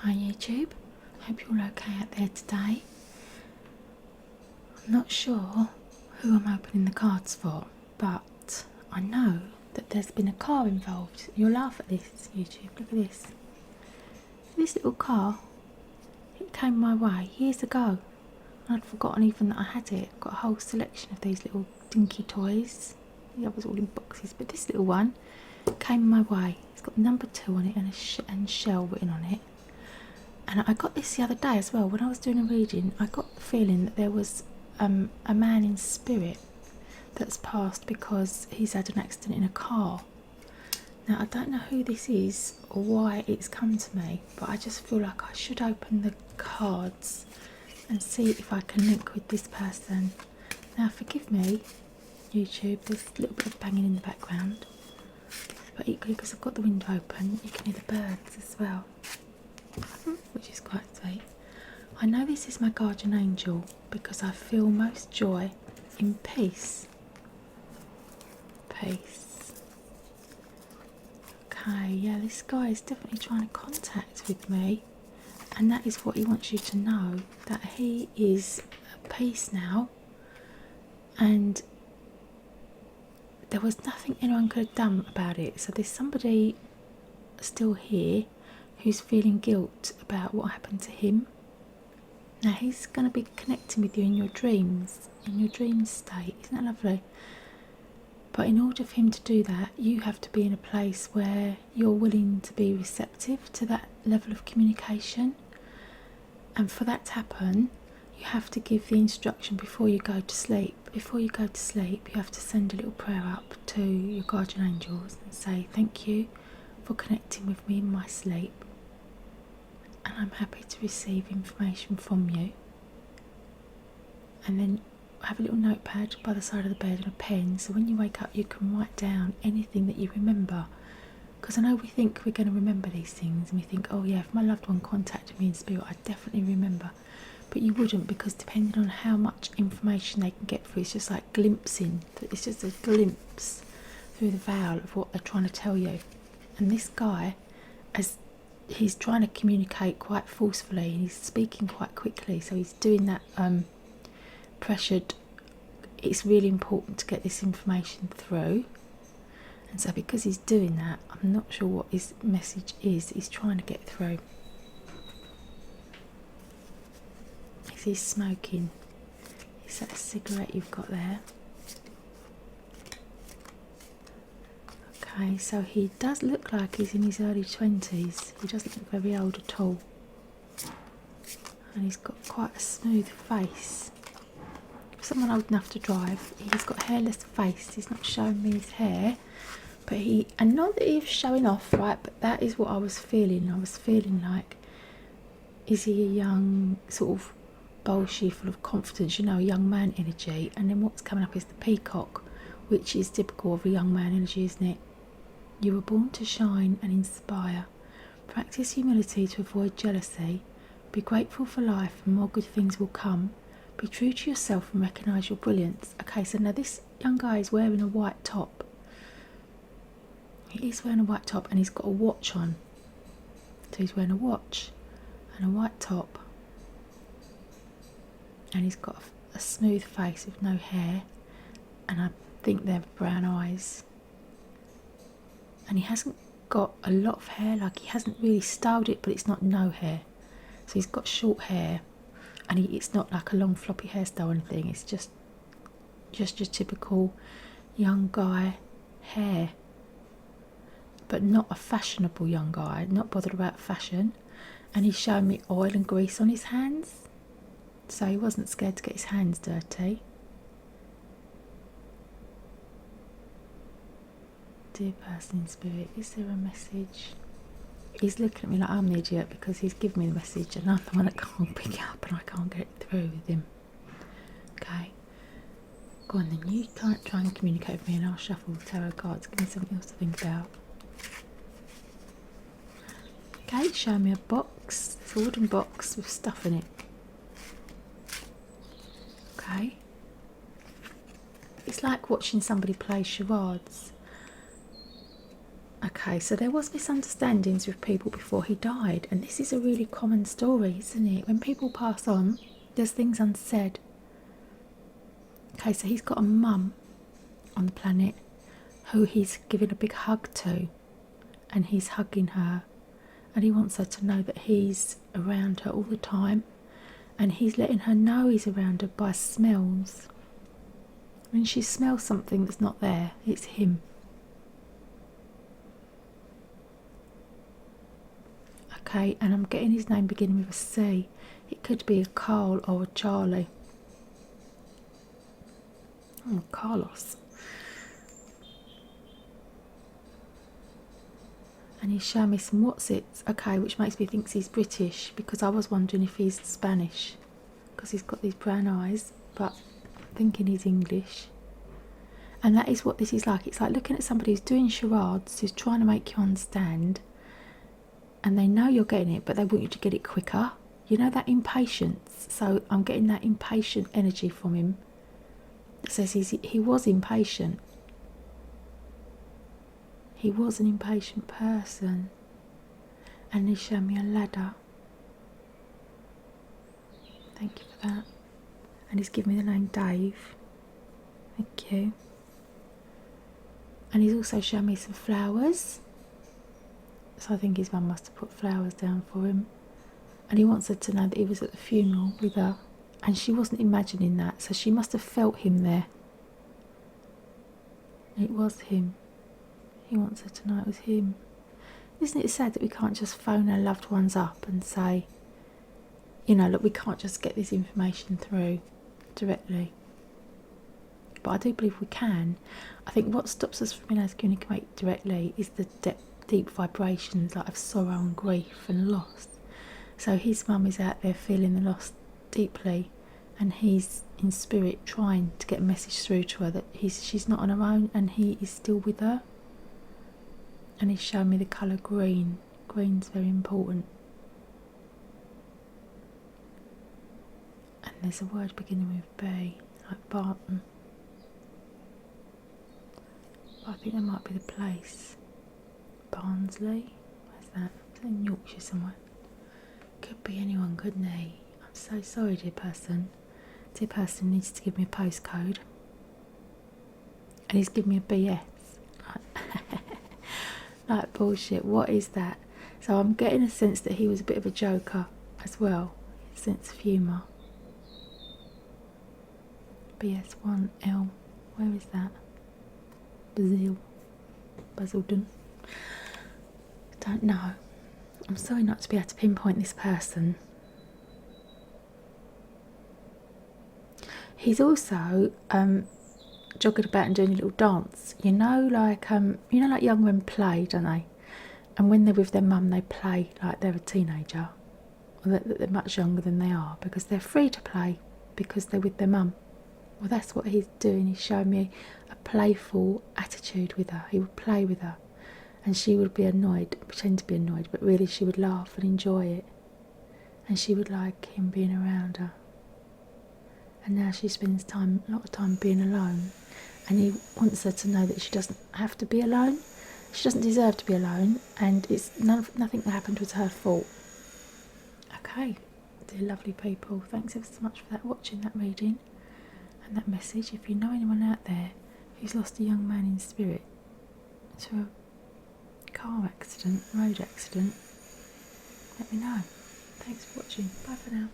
Hi YouTube, hope you're all okay out there today. I'm not sure who I'm opening the cards for, but I know that there's been a car involved. You'll laugh at this, YouTube, look at this. This little car, it came my way years ago. I'd forgotten even that I had it. I've got a whole selection of these little dinky toys. The others all in boxes, but this little one came my way. It's got number 2 on it and and Shell written on it. And I got this the other day as well. When I was doing a reading, I got the feeling that there was a man in spirit that's passed because he's had an accident in a car. Now, I don't know who this is or why it's come to me, but I just feel like I should open the cards and see if I can link with this person. Now, forgive me, YouTube, there's a little bit of banging in the background, but equally because I've got the window open, you can hear the birds as well, which is quite sweet. I know this is my guardian angel because I feel most joy in peace. Peace. Okay, yeah, this guy is definitely trying to contact with me, and that is what he wants you to know, that he is at peace now, and there was nothing anyone could have done about it. So there's somebody still here who's feeling guilt about what happened to him. Now he's going to be connecting with you in your dreams, in your dream state. Isn't that lovely? But in order for him to do that, you have to be in a place where you're willing to be receptive to that level of communication. And for that to happen, you have to give the instruction before you go to sleep. Before you go to sleep, you have to send a little prayer up to your guardian angels and say, thank you for connecting with me in my sleep. And I'm happy to receive information from you. And then have a little notepad by the side of the bed and a pen, so when you wake up you can write down anything that you remember. Because I know we think we're going to remember these things, and we think, oh yeah, if my loved one contacted me in spirit, I'd definitely remember. But you wouldn't, because depending on how much information they can get through, it's just like glimpsing. It's just a glimpse through the veil of what they're trying to tell you. And this guy, as he's trying to communicate quite forcefully, and he's speaking quite quickly, so he's doing that pressured. It's really important to get this information through, and so because he's doing that, I'm not sure what his message is he's trying to get through. Is he smoking? Is that a cigarette you've got there? Okay, so he does look like he's in his early 20s. He doesn't look very old at all, and he's got quite a smooth face. Someone old enough to drive. He's got a hairless face. He's not showing me his hair, but and not that he's showing off, right, but that is what I was feeling. I was feeling like, is he a young sort of bolshy, full of confidence, you know, a young man energy? And then what's coming up is the peacock, which is typical of a young man energy, isn't it? You were born to shine and inspire. Practice humility to avoid jealousy. Be grateful for life and more good things will come. Be true to yourself and recognise your brilliance. Okay, so now this young guy is wearing a white top. He is wearing a white top, and he's got a watch on. So he's wearing a watch and a white top. And he's got a smooth face with no hair. And I think they're brown eyes. And he hasn't got a lot of hair, like he hasn't really styled it, but it's not no hair. So he's got short hair. And it's not like a long floppy hairstyle or anything, it's just your typical young guy hair, but not a fashionable young guy, not bothered about fashion. And he's showing me oil and grease on his hands, so he wasn't scared to get his hands dirty. Dear person in spirit, is there a message? He's looking at me like I'm the idiot because he's given me the message and I'm the one that can't pick it up and I can't get it through with him. Okay. Go on then, you can't try and communicate with me and I'll shuffle the tarot cards. Give me something else to think about. Okay, show me a box. It's a wooden box with stuff in it. Okay. It's like watching somebody play charades. Okay, so there was misunderstandings with people before he died, and this is a really common story, isn't it? When people pass on, there's things unsaid. Okay, so he's got a mum on the planet who he's giving a big hug to, and he's hugging her, and he wants her to know that he's around her all the time, and he's letting her know he's around her by smells. When she smells something that's not there, it's him. Okay, and I'm getting his name beginning with a C. It could be a Carl or a Charlie. Oh, Carlos. And he's showing me some Wotsits. Okay, which makes me think he's British, because I was wondering if he's Spanish, because he's got these brown eyes, but I'm thinking he's English. And that is what this is like. It's like looking at somebody who's doing charades, who's trying to make you understand, and they know you're getting it, but they want you to get it quicker. You know, that impatience. So I'm getting that impatient energy from him. It says he was impatient. He was an impatient person. And he's shown me a ladder. Thank you for that. And he's given me the name Dave. Thank you. And he's also shown me some flowers. So I think his mum must have put flowers down for him. And he wants her to know that he was at the funeral with her. And she wasn't imagining that, so she must have felt him there. It was him. He wants her to know it was him. Isn't it sad that we can't just phone our loved ones up and say, you know, look, we can't just get this information through directly. But I do believe we can. I think what stops us from being able to communicate directly is the deep vibrations, like of sorrow and grief and loss. So his mum is out there feeling the loss deeply, and he's in spirit trying to get a message through to her that she's not on her own, and he is still with her. And he's showing me the colour green. Green's very important. And there's a word beginning with B, like Barton. But I think that might be the place. Barnsley? Where's that? It's in Yorkshire somewhere. Could be anyone, couldn't he? I'm so sorry, dear person. Dear person needs to give me a postcode. And he's given me a BS. Like bullshit, what is that? So I'm getting a sense that he was a bit of a joker as well. Sense of humour. BS1L. Where is that? Basildon. Don't know. I'm sorry not to be able to pinpoint this person. He's also jogging about and doing a little dance. You know, like young men play, don't they? And when they're with their mum, they play like they're a teenager, or that they're much younger than they are, because they're free to play because they're with their mum. Well, that's what he's doing. He's showing me a playful attitude with her. He would play with her, and she would be annoyed, pretend to be annoyed, but really she would laugh and enjoy it, and she would like him being around her. And now she spends a lot of time being alone, and he wants her to know that she doesn't have to be alone. She doesn't deserve to be alone, and it's nothing that happened was her fault. Okay, dear lovely people, thanks ever so much for watching that reading and that message. If you know anyone out there who's lost a young man in spirit to a car accident, road accident, let me know. Thanks for watching. Bye for now.